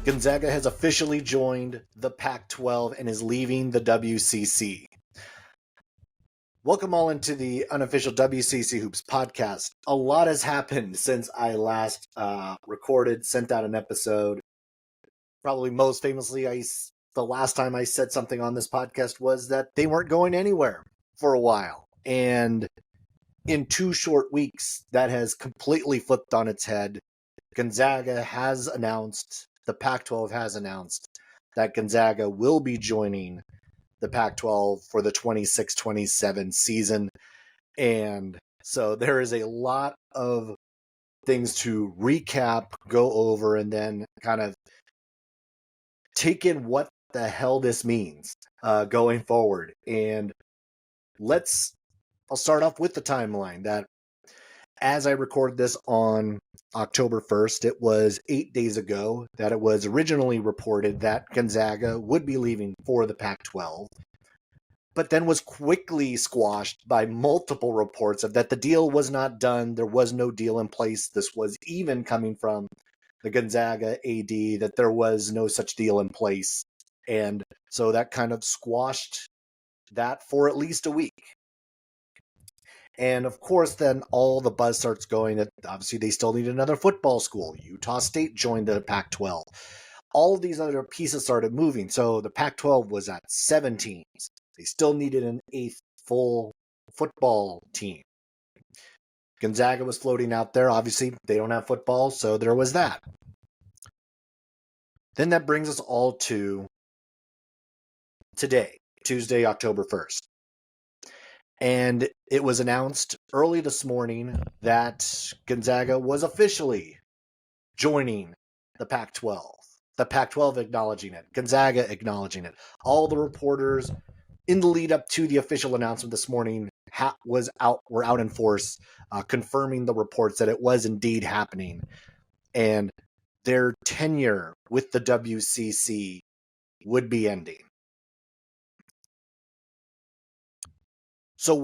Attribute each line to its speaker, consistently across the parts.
Speaker 1: Gonzaga has officially joined the Pac-12 and is leaving the WCC. Welcome all into the unofficial WCC Hoops podcast. A lot has happened since I last sent out an episode. Probably most famously, the last time I said something on this podcast was that they weren't going anywhere for a while. And in 2 short weeks, that has completely flipped on its head. Gonzaga has announced, the Pac-12 has announced that Gonzaga will be joining the Pac-12 for the 26-27 season. And so there is a lot of things to recap, go over, and then kind of take in what the hell this means going forward. And I'll start off with the timeline that as I recorded this on October 1st, it was 8 days ago that it was originally reported that Gonzaga would be leaving for the Pac-12, but then was quickly squashed by multiple reports of that the deal was not done. There was no deal in place. This was even coming from the Gonzaga AD that there was no such deal in place. And so that kind of squashed that for at least a week. And of course, then all the buzz starts going that obviously they still need another football school. Utah State joined the Pac-12. All of these other pieces started moving. So the Pac-12 was at 7 teams. They still needed an 8th full football team. Gonzaga was floating out there. Obviously, they don't have football, so there was that. Then that brings us all to today, Tuesday, October 1st. And it was announced early this morning that Gonzaga was officially joining the Pac-12. The Pac-12 acknowledging it, Gonzaga acknowledging it. All the reporters in the lead up to the official announcement this morning were out in force, confirming the reports that it was indeed happening. And their tenure with the WCC would be ending. So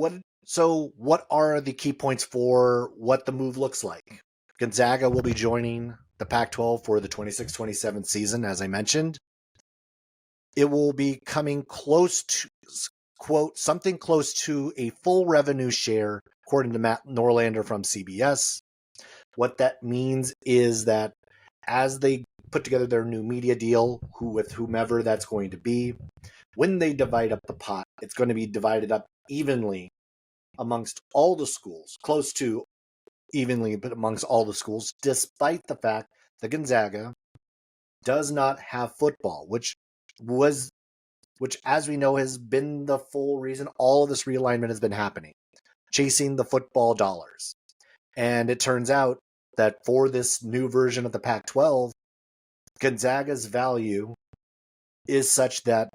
Speaker 1: what are the key points for what the move looks like? Gonzaga will be joining the Pac-12 for the 26-27 season, as I mentioned. It will be coming close to, quote, something close to a full revenue share, according to Matt Norlander from CBS. What that means is that as they put together their new media deal with whomever that's going to be, when they divide up the pot, it's going to be divided up evenly amongst all the schools, close to evenly, but amongst all the schools, despite the fact that Gonzaga does not have football, which, as we know, has been the full reason all of this realignment has been happening, chasing the football dollars. And it turns out that for this new version of the Pac-12, Gonzaga's value is such that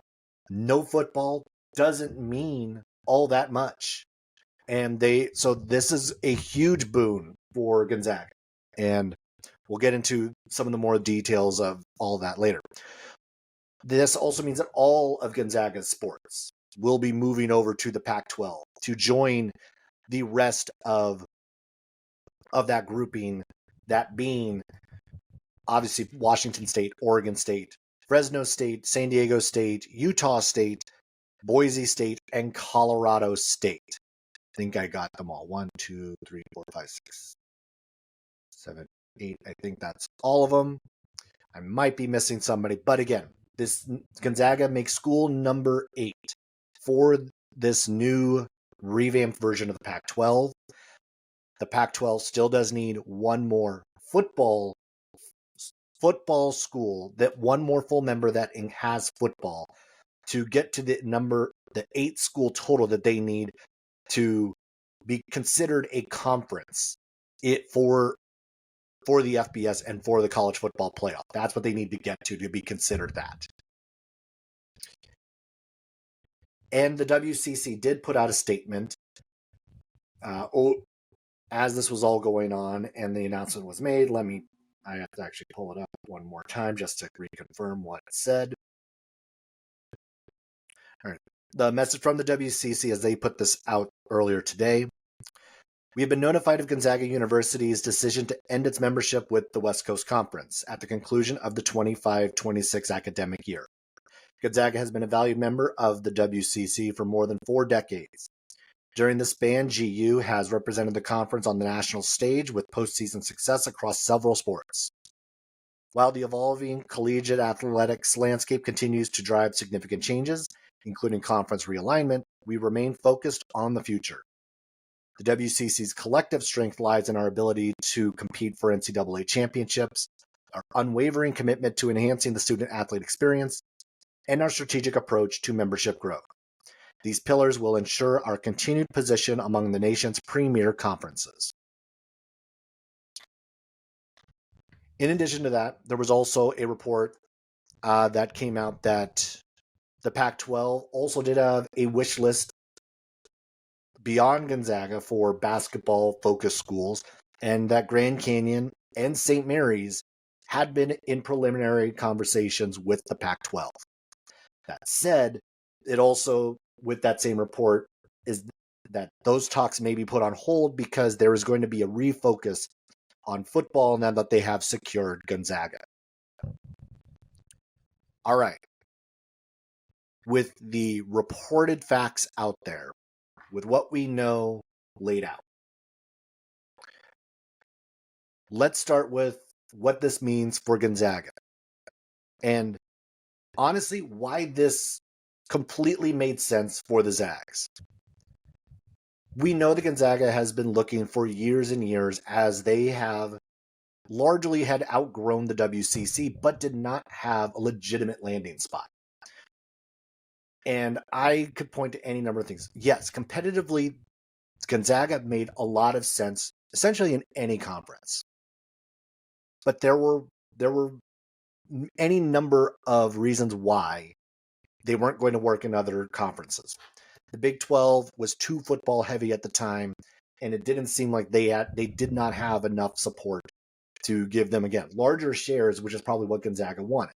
Speaker 1: no football doesn't mean all that much. And so this is a huge boon for Gonzaga. And we'll get into some of the more details of all that later. This also means that all of Gonzaga's sports will be moving over to the Pac-12 to join the rest of that grouping, that being obviously Washington State, Oregon State, Fresno State, San Diego State, Utah State, Boise State, and Colorado State. I think I got them all. 1, 2, 3, 4, 5, 6, 7, 8. I think that's all of them. I might be missing somebody. But again, this Gonzaga makes school number 8 for this new revamped version of the Pac-12. The Pac-12 still does need one more football school, that one more full member that has football to get to the 8 school total that they need to be considered a conference for the FBS and for the college football playoff. That's what they need to get to be considered that. And the WCC did put out a statement as this was all going on and the announcement was made. I have to actually pull it up one more time just to reconfirm what it said. All right. The message from the WCC as they put this out earlier today. We have been notified of Gonzaga University's decision to end its membership with the West Coast Conference at the conclusion of the 25-26 academic year. Gonzaga has been a valued member of the WCC for more than 4 decades. During this span, GU has represented the conference on the national stage with postseason success across several sports. While the evolving collegiate athletics landscape continues to drive significant changes, including conference realignment, we remain focused on the future. The WCC's collective strength lies in our ability to compete for NCAA championships, our unwavering commitment to enhancing the student-athlete experience, and our strategic approach to membership growth. These pillars will ensure our continued position among the nation's premier conferences. In addition to that, there was also a report that came out that the Pac-12 also did have a wish list beyond Gonzaga for basketball-focused schools, and that Grand Canyon and St. Mary's had been in preliminary conversations with the Pac-12. That said, it also, with that same report, is that those talks may be put on hold because there is going to be a refocus on football now that they have secured Gonzaga. All right. With the reported facts out there, with what we know laid out, let's start with what this means for Gonzaga. And honestly, why this completely made sense for the Zags. We know that Gonzaga has been looking for years and years as they have largely had outgrown the WCC, but did not have a legitimate landing spot. And I could point to any number of things. Yes, competitively, Gonzaga made a lot of sense, essentially in any conference. But there were any number of reasons why they weren't going to work in other conferences. The Big 12 was too football heavy at the time, and it didn't seem like they did not have enough support to give them, again, larger shares, which is probably what Gonzaga wanted.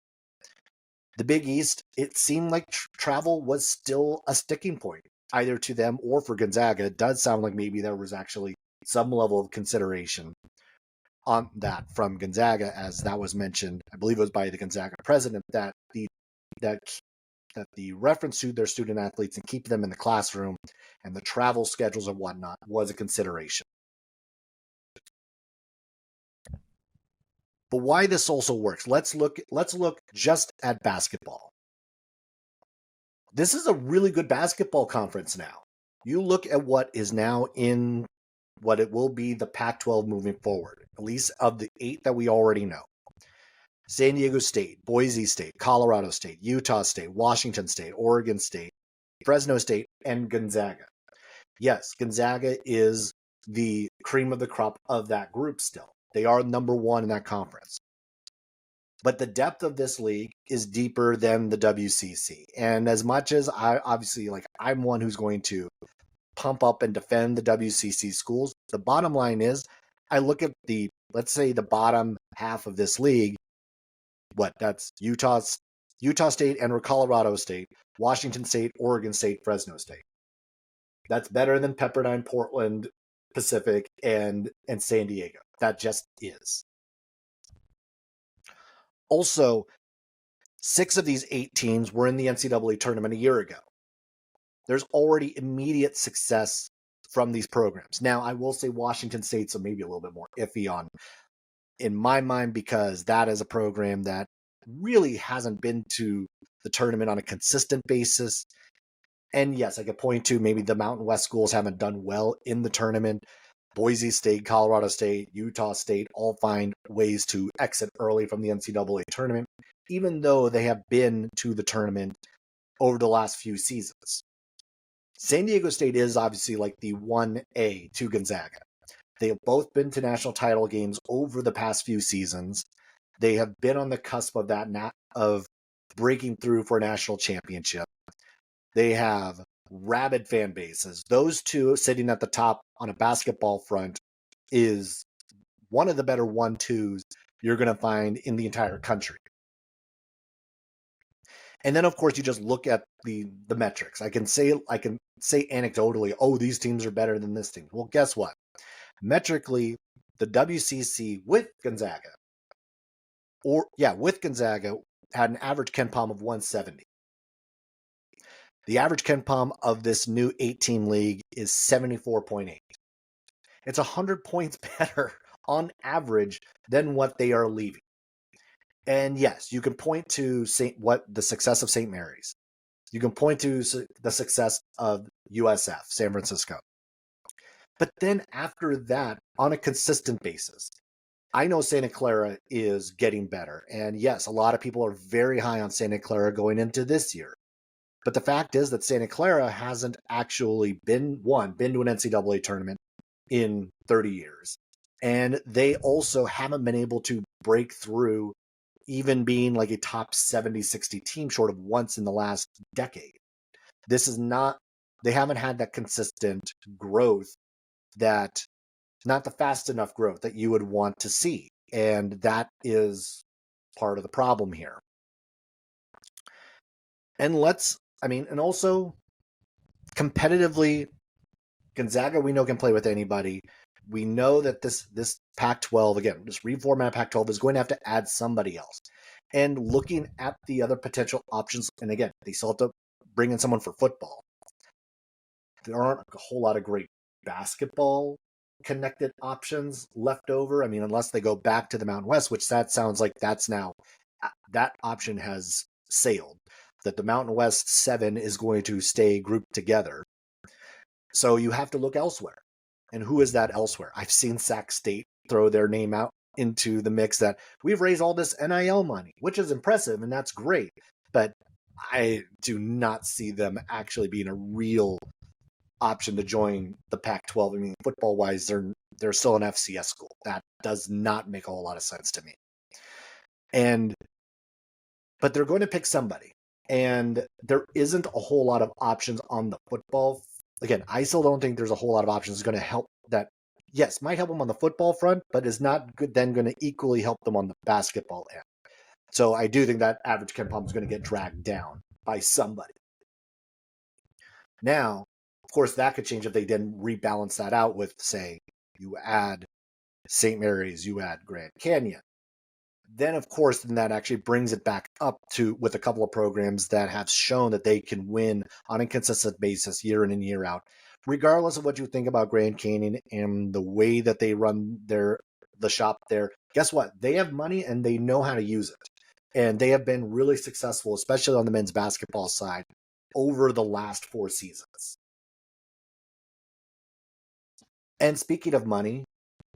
Speaker 1: The Big East, it seemed like travel was still a sticking point, either to them or for Gonzaga. It does sound like maybe there was actually some level of consideration on that from Gonzaga, as that was mentioned, I believe it was by the Gonzaga president, that the reference to their student athletes and keep them in the classroom and the travel schedules and whatnot was a consideration. But why this also works, let's look just at basketball. This is a really good basketball conference now. You look at what is now in what it will be the Pac-12 moving forward, at least of the 8 that we already know. San Diego State, Boise State, Colorado State, Utah State, Washington State, Oregon State, Fresno State, and Gonzaga. Yes, Gonzaga is the cream of the crop of that group still. They are number 1 in that conference. But the depth of this league is deeper than the WCC. And as much as I'm one who's going to pump up and defend the WCC schools, the bottom line is I look at let's say the bottom half of this league. That's Utah State and Colorado State, Washington State, Oregon State, Fresno State. That's better than Pepperdine, Portland, Pacific, and San Diego. That just is. Also, 6 of these 8 teams were in the NCAA tournament a year ago. There's already immediate success from these programs. Now, I will say Washington State's maybe a little bit more iffy on, in my mind, because that is a program that really hasn't been to the tournament on a consistent basis. And yes, I could point to maybe the Mountain West schools haven't done well in the tournament. Boise State, Colorado State, Utah State all find ways to exit early from the NCAA tournament, even though they have been to the tournament over the last few seasons. San Diego State is obviously like the 1A to Gonzaga. They have both been to national title games over the past few seasons. They have been on the cusp of of breaking through for a national championship. They have rabid fan bases. Those two sitting at the top on a basketball front is one of the better 1-2s you're going to find in the entire country. And then, of course, you just look at the metrics. I can say anecdotally, oh, these teams are better than this team. Well, guess what? Metrically, the WCC with Gonzaga, with Gonzaga, had an average KenPom of 170. The average KenPom of this new 8-team league is 74.8. It's 100 points better on average than what they are leaving. And yes, you can point to the success of St. Mary's. You can point to the success of USF, San Francisco. But then after that, on a consistent basis, I know Santa Clara is getting better. And yes, a lot of people are very high on Santa Clara going into this year. But the fact is that Santa Clara hasn't actually been to an NCAA tournament in 30 years. And they also haven't been able to break through even being like a top 70, 60 team short of once in the last decade. They haven't had that consistent growth, not the fast enough growth that you would want to see. And that is part of the problem here. And also competitively, Gonzaga, we know, can play with anybody. We know that this Pac-12, again, this reformat Pac-12 is going to have to add somebody else. And looking at the other potential options, and again, they still have to bring in someone for football. There aren't a whole lot of great basketball connected options left over. I mean, unless they go back to the Mountain West, which that sounds like that option has sailed, that the Mountain West 7 is going to stay grouped together. So you have to look elsewhere. And who is that elsewhere? I've seen Sac State throw their name out into the mix that we've raised all this NIL money, which is impressive and that's great. But I do not see them actually being a real option to join the Pac-12. I mean, football-wise, they're still an FCS school. That does not make a whole lot of sense to me. But they're going to pick somebody. And there isn't a whole lot of options on the football. Again, I still don't think there's a whole lot of options going to help that. Yes, might help them on the football front, but is not good then going to equally help them on the basketball end. So I do think that average KenPom is going to get dragged down by somebody. Now, of course, that could change if they then rebalance that out with, say, you add St. Mary's, you add Grand Canyon. Then, of course, that actually brings it back up with a couple of programs that have shown that they can win on a consistent basis year in and year out, regardless of what you think about Grand Canyon and the way that they run the shop there. Guess what? They have money and they know how to use it. And they have been really successful, especially on the men's basketball side, over the last 4 seasons. And speaking of money,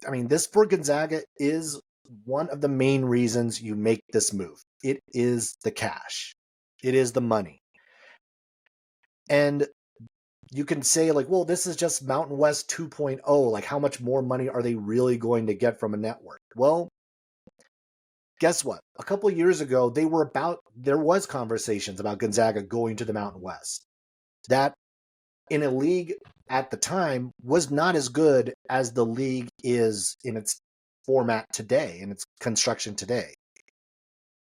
Speaker 1: I mean, this for Gonzaga is one of the main reasons you make this move. It is the cash. It is the money. And you can say, like, well, this is just Mountain West 2.0. Like, how much more money are they really going to get from a network? Well, guess what? A couple of years ago, there was conversations about Gonzaga going to the Mountain West. That, in a league at the time, was not as good as the league is in its format today, in its construction today.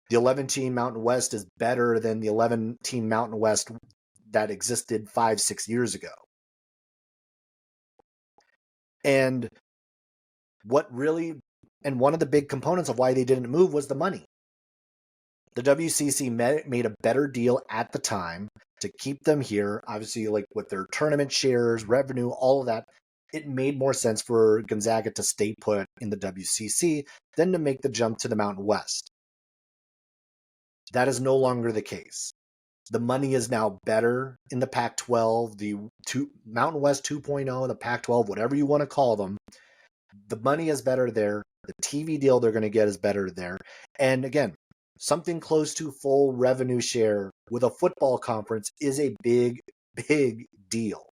Speaker 1: The 11-team Mountain West is better than the 11-team Mountain West that existed 5-6 years ago. And one of the big components of why they didn't move was the money. The WCC made a better deal at the time to keep them here, obviously, like with their tournament shares, revenue, all of that. It made more sense for Gonzaga to stay put in the WCC than to make the jump to the Mountain West. That is no longer the case. The money is now better in the Pac-12, the Mountain West 2.0, the Pac-12, whatever you want to call them. The money is better there. The TV deal they're going to get is better there. And again, something close to full revenue share with a football conference is a big, big deal.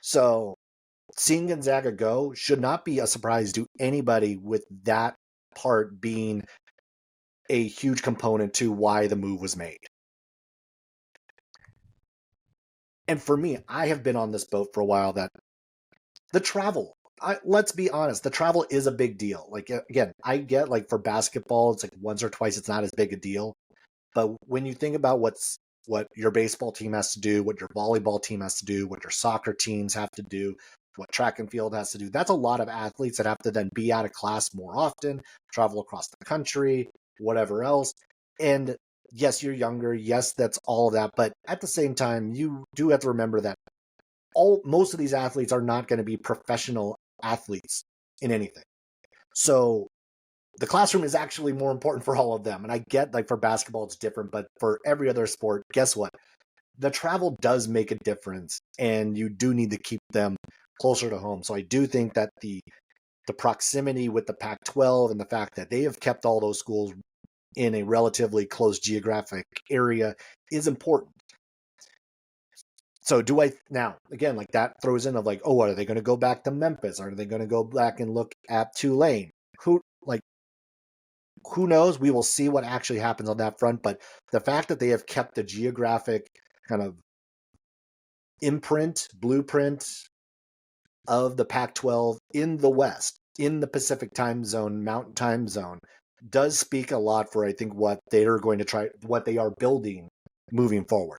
Speaker 1: So seeing Gonzaga go should not be a surprise to anybody, with that part being a huge component to why the move was made. And for me, I have been on this boat for a while that the travel, let's be honest, the travel is a big deal. Like, again, I get, like, for basketball, it's like once or twice, it's not as big a deal. But when you think about what your baseball team has to do, what your volleyball team has to do, what your soccer teams have to do, what track and field has to do. That's a lot of athletes that have to then be out of class more often, travel across the country, whatever else. And yes, you're younger. Yes, that's all of that. But at the same time, you do have to remember that most of these athletes are not going to be professional athletes in anything. So the classroom is actually more important for all of them. And I get like for basketball, it's different, but for every other sport, guess what? The travel does make a difference, and you do need to keep them closer to home. So I do think that the proximity with the Pac-12 and the fact that they have kept all those schools in a relatively close geographic area is important. So do I now, again, like that throws in of like, oh, are they going to go back to Memphis? Are they going to go back and look at Tulane? Who knows? We will see what actually happens on that front. But the fact that they have kept the geographic kind of blueprint of the Pac-12 in the West, in the Pacific time zone, Mountain time zone, does speak a lot for, I think, what they are going to try, what they are building moving forward.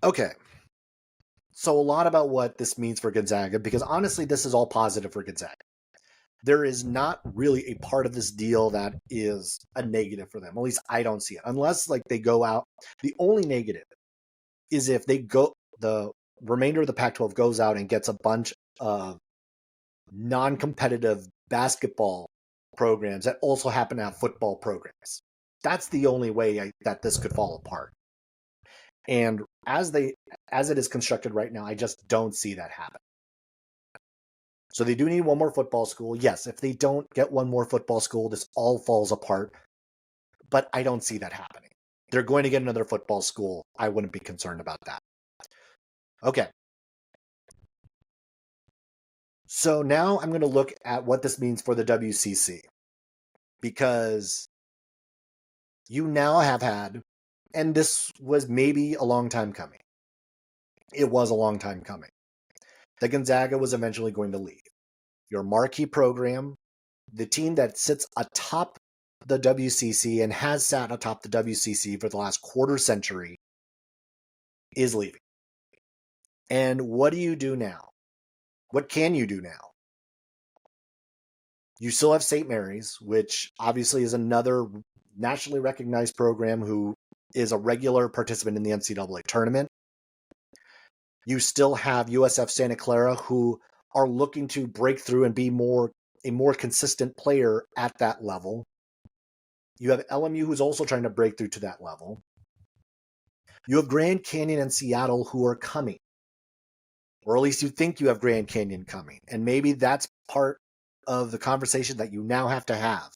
Speaker 1: Okay. So a lot about what this means for Gonzaga, because honestly, this is all positive for Gonzaga. There is not really a part of this deal that is a negative for them. At least I don't see it. Unless like they go out. The only negative is if the remainder of the Pac-12 goes out and gets a bunch of non-competitive basketball programs that also happen to have football programs. That's the only way that this could fall apart. And as it is constructed right now, I just don't see that happen. So they do need one more football school. Yes, if they don't get one more football school, this all falls apart. But I don't see that happening. They're going to get another football school. I wouldn't be concerned about that. Okay. So now I'm going to look at what this means for the WCC. Because you now have had, and this was maybe a long time coming. It was a long time coming. That Gonzaga was eventually going to leave. Your marquee program, the team that sits atop the WCC and has sat atop the WCC for the last quarter century, is leaving. And what do you do now? What can you do now? You still have St. Mary's, which obviously is another nationally recognized program who is a regular participant in the NCAA tournament. You still have USF Santa Clara, who are looking to break through and be a more consistent player at that level. You have LMU, who's also trying to break through to that level. You have Grand Canyon and Seattle, who are coming. Or at least you think you have Grand Canyon coming. And maybe that's part of the conversation that you now have to have,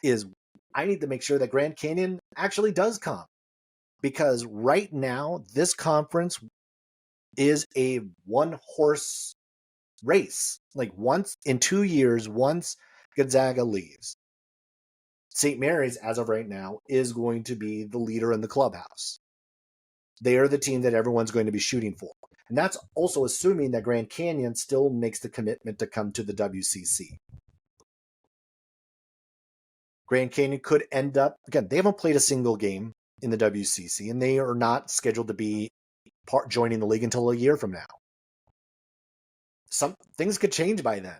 Speaker 1: is I need to make sure that Grand Canyon actually does come. Because right now, this conference is a one-horse race. Like in 2 years, once Gonzaga leaves, St. Mary's, as of right now, is going to be the leader in the clubhouse. They are the team that everyone's going to be shooting for. And that's also assuming that Grand Canyon still makes the commitment to come to the WCC. Grand Canyon could end up, again, they haven't played a single game in the WCC, and they are not scheduled to be joining the league until a year from now. Some things could change by then.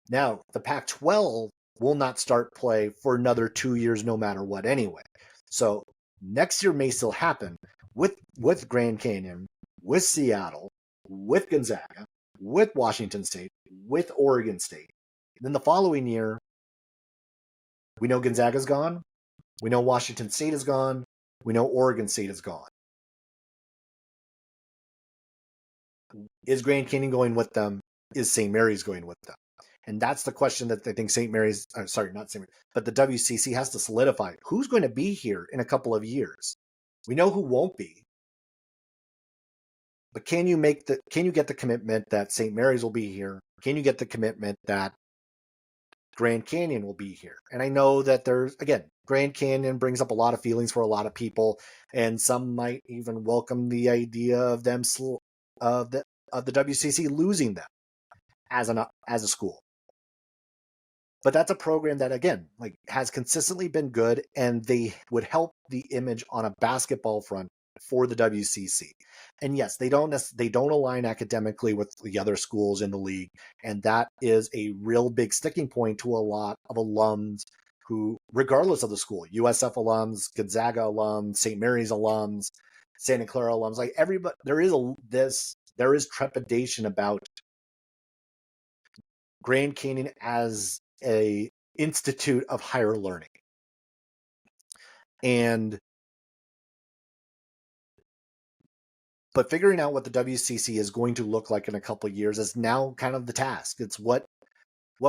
Speaker 1: Now, the Pac-12 will not start play for another 2 years no matter what anyway. So next year may still happen with Grand Canyon, with Seattle, with Gonzaga, with Washington State, with Oregon State. And then the following year, we know Gonzaga's gone. We know Washington State is gone. We know Oregon State is gone. Is Grand Canyon going with them? Is St. Mary's going with them? And that's the question that I think St. Mary's, sorry, not St. Mary's, but the WCC has to solidify. Who's going to be here in a couple of years? We know who won't be. But can you get the commitment that St. Mary's will be here? Can you get the commitment that Grand Canyon will be here? And I know that Grand Canyon brings up a lot of feelings for a lot of people, and some might even welcome the idea of them of the WCC losing them as a school. But that's a program that, again, like has consistently been good, and they would help the image on a basketball front for the WCC. And yes, they don't align academically with the other schools in the league, and that is a real big sticking point to a lot of alums who, regardless of the school, USF alums, Gonzaga alums, St. Mary's alums, Santa Clara alums, like everybody, there is trepidation about Grand Canyon as a institute of higher learning. But figuring out what the WCC is going to look like in a couple of years is now kind of the task. It's what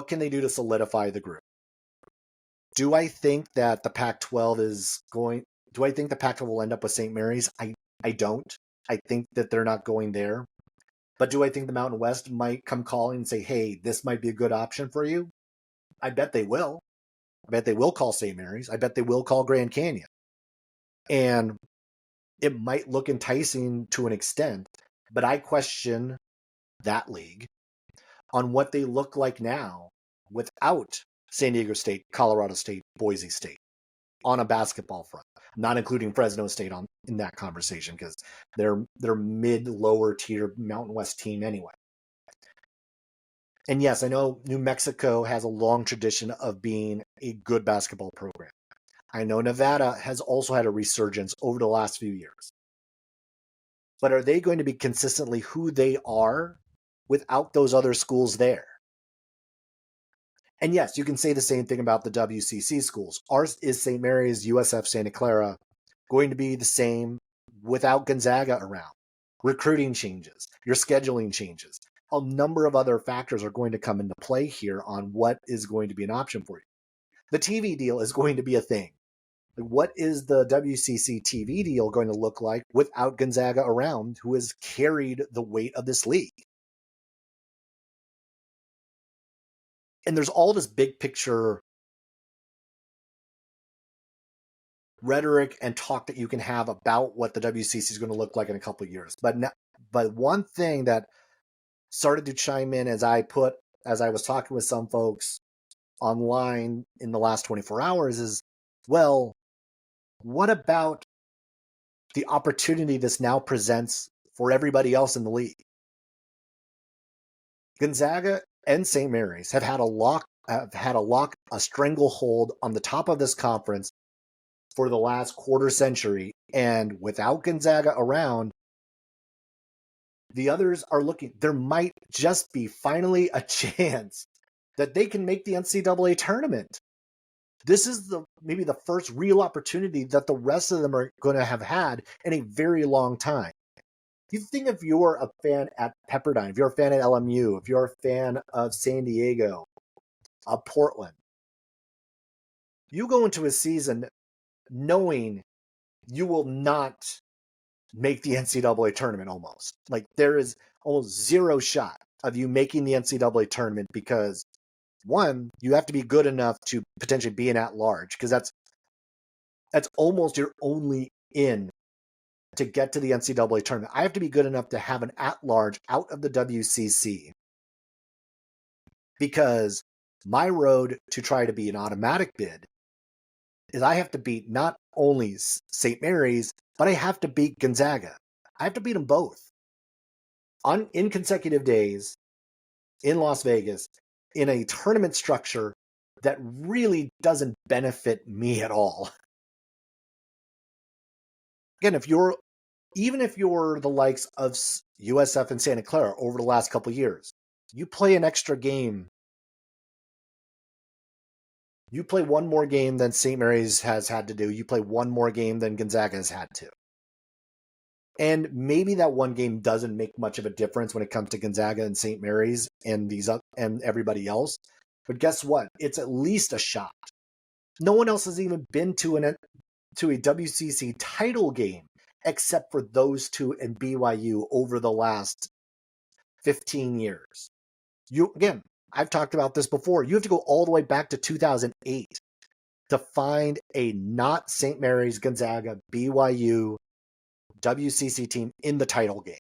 Speaker 1: can they do to solidify the group? Do I think that the Pac-12 do I think the Pac-12 will end up with St. Mary's? I don't. I think that they're not going there. But do I think the Mountain West might come calling and say, hey, this might be a good option for you? I bet they will. I bet they will call St. Mary's. I bet they will call Grand Canyon. And it might look enticing to an extent, but I question that league on what they look like now without San Diego State, Colorado State, Boise State on a basketball front, not including Fresno State in that conversation because they're mid-lower tier Mountain West team anyway. And yes, I know New Mexico has a long tradition of being a good basketball program. I know Nevada has also had a resurgence over the last few years. But are they going to be consistently who they are without those other schools there? And yes, you can say the same thing about the WCC schools. Ours is St. Mary's, USF, Santa Clara, going to be the same without Gonzaga around. Recruiting changes, your scheduling changes. A number of other factors are going to come into play here on what is going to be an option for you. The TV deal is going to be a thing. What is the WCC TV deal going to look like without Gonzaga around, who has carried the weight of this league? And there's all this big picture rhetoric and talk that you can have about what the WCC is going to look like in a couple of years. But one thing that started to chime in as I was talking with some folks online in the last 24 hours is, well, what about the opportunity this now presents for everybody else in the league? Gonzaga and St. Mary's have had a stranglehold on the top of this conference for the last quarter century, and without Gonzaga around, the others are looking. There might just be finally a chance that they can make the NCAA tournament. This is maybe the first real opportunity that the rest of them are going to have had in a very long time. You think if you're a fan at Pepperdine, if you're a fan at LMU, if you're a fan of San Diego, of Portland, you go into a season knowing you will not make the NCAA tournament almost. Like there is almost zero shot of you making the NCAA tournament because one, you have to be good enough to potentially be an at-large because that's almost your only in to get to the NCAA tournament. I have to be good enough to have an at-large out of the WCC because my road to try to be an automatic bid is I have to beat not only St. Mary's, but I have to beat Gonzaga. I have to beat them both in consecutive days in Las Vegas in a tournament structure that really doesn't benefit me at all. Again, even if you're the likes of USF and Santa Clara over the last couple of years, you play an extra game. You play one more game than St. Mary's has had to do. You play one more game than Gonzaga has had to. And maybe that one game doesn't make much of a difference when it comes to Gonzaga and St. Mary's and and everybody else. But guess what? It's at least a shot. No one else has even been to a WCC title game except for those two and BYU over the last 15 years. Again, I've talked about this before. You have to go all the way back to 2008 to find a not St. Mary's, Gonzaga, BYU, WCC team in the title game.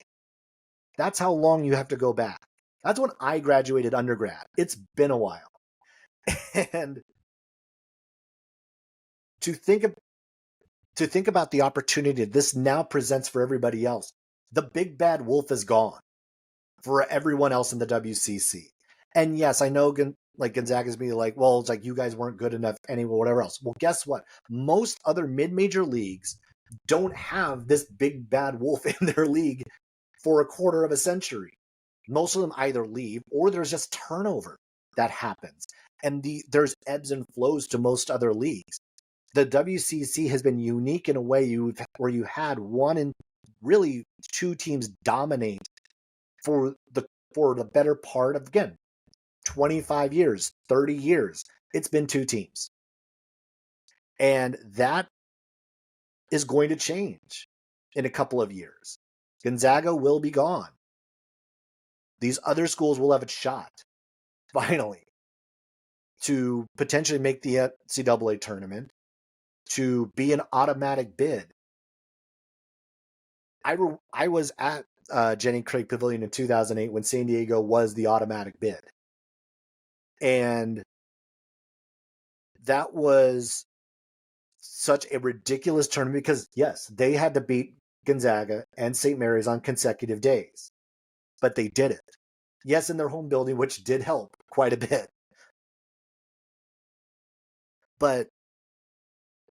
Speaker 1: That's how long you have to go back. That's when I graduated undergrad. It's been a while. And to think of to think about the opportunity this now presents for everybody else. The big bad wolf is gone for everyone else in the WCC. And yes, I know Gonzaga's being like, well, it's like you guys weren't good enough anyway, whatever else. Well, guess what? Most other mid-major leagues don't have this big bad wolf in their league for a quarter of a century. Most of them either leave or there's just turnover that happens. And there's ebbs and flows to most other leagues. The WCC has been unique in a way where you had one and really two teams dominate for the better part of, again, 25 years, 30 years. It's been two teams. And that is going to change in a couple of years. Gonzaga will be gone. These other schools will have a shot, finally, to potentially make the NCAA tournament, to be an automatic bid. I was at Jenny Craig Pavilion in 2008 when San Diego was the automatic bid. And that was such a ridiculous tournament because, yes, they had to beat Gonzaga and St. Mary's on consecutive days. But they did it. Yes, in their home building, which did help quite a bit. But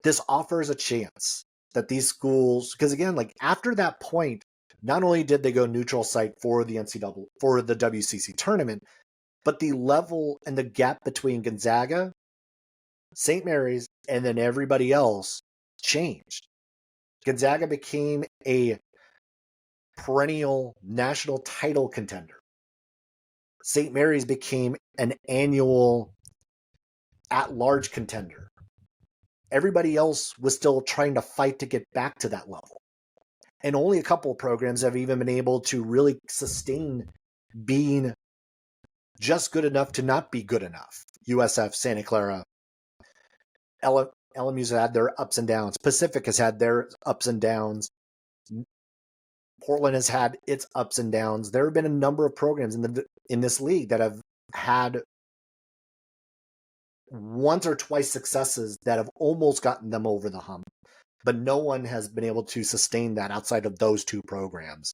Speaker 1: this offers a chance that these schools, because again, like after that point, not only did they go neutral site for the NCAA, for the WCC tournament, but the level and the gap between Gonzaga, St. Mary's, and then everybody else changed. Gonzaga became a perennial national title contender. St. Mary's became an annual at-large contender. Everybody else was still trying to fight to get back to that level. And only a couple of programs have even been able to really sustain being just good enough to not be good enough. USF, Santa Clara, LMU's had their ups and downs. Pacific has had their ups and downs. Portland has had its ups and downs. There have been a number of programs in this league that have had once or twice successes that have almost gotten them over the hump, but no one has been able to sustain that outside of those two programs.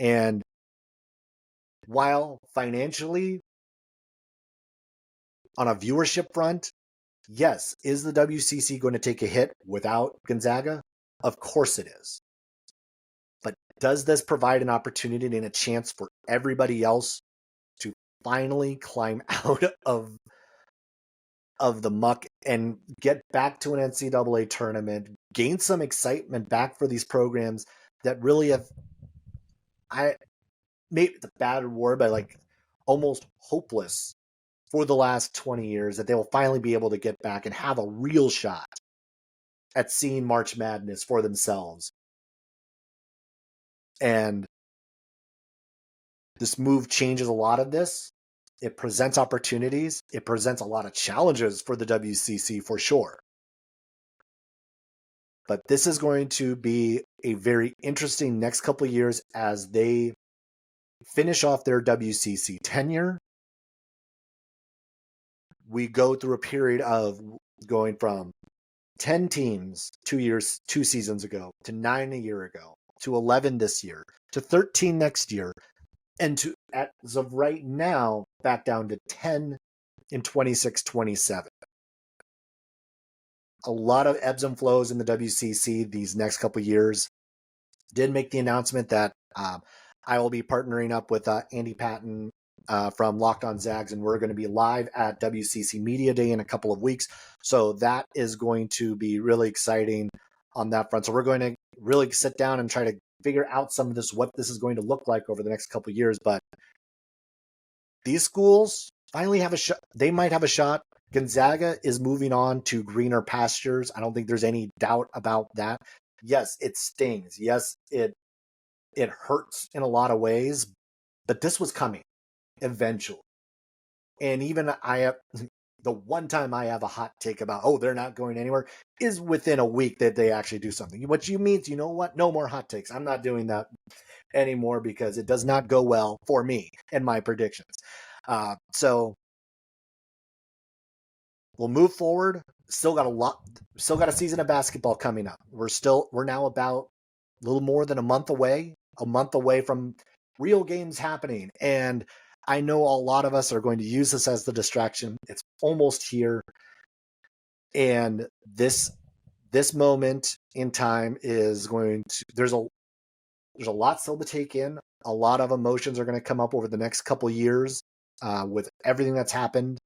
Speaker 1: And while financially, on a viewership front, yes, is the WCC going to take a hit without Gonzaga? Of course it is. But does this provide an opportunity and a chance for everybody else to finally climb out of the muck and get back to an NCAA tournament, gain some excitement back for these programs that really have, I made the bad word, but like almost hopeless for the last 20 years, that they will finally be able to get back and have a real shot at seeing March Madness for themselves. And this move changes a lot of this. It presents opportunities. It presents a lot of challenges for the WCC for sure. But this is going to be a very interesting next couple of years as they finish off their WCC tenure. We go through a period of going from 10 teams 2 seasons ago to 9 a year ago to 11 this year to 13 next year, and to, as of right now, back down to 10 in 26-27. A lot of ebbs and flows in the WCC these next couple of years. Did make the announcement that I will be partnering up with Andy Patton from Locked On Zags, and we're going to be live at WCC Media Day in a couple of weeks. So that is going to be really exciting on that front. So we're going to really sit down and try to figure out some of this, what this is going to look like over the next couple of years. But these schools finally have a shot. They might have a shot. Gonzaga is moving on to greener pastures. I don't think there's any doubt about that. Yes, it stings. Yes, it hurts in a lot of ways, but this was coming eventually. And even the one time I have a hot take about, oh, they're not going anywhere, is within a week that they actually do something. Which means, you know what? No more hot takes. I'm not doing that anymore because it does not go well for me and my predictions. So we'll move forward. still got a season of basketball coming up. We're now about a little more than a month away from real games happening. And I know a lot of us are going to use this as the distraction. It's almost here. And this moment in time is going to, there's a lot still to take in. A lot of emotions are going to come up over the next couple years with everything that's happened.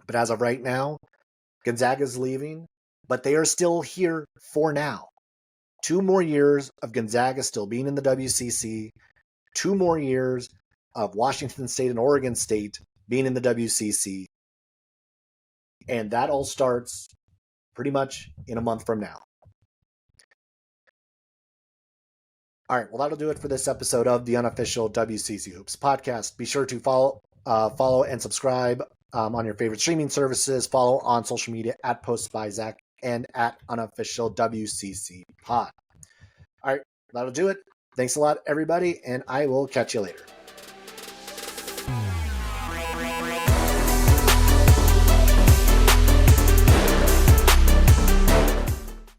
Speaker 1: But as of right now, Gonzaga's leaving, but they are still here for now. 2 more years of Gonzaga still being in the WCC, 2 more years of Washington State and Oregon State being in the WCC, and that all starts pretty much in a month from now. All right, well, that'll do it for this episode of the unofficial WCC Hoops podcast. Be sure to follow and subscribe on your favorite streaming services. Follow on social media at Post by Zach and at unofficial WCC pod. All right, that'll do it. Thanks a lot, everybody, and I will catch you later.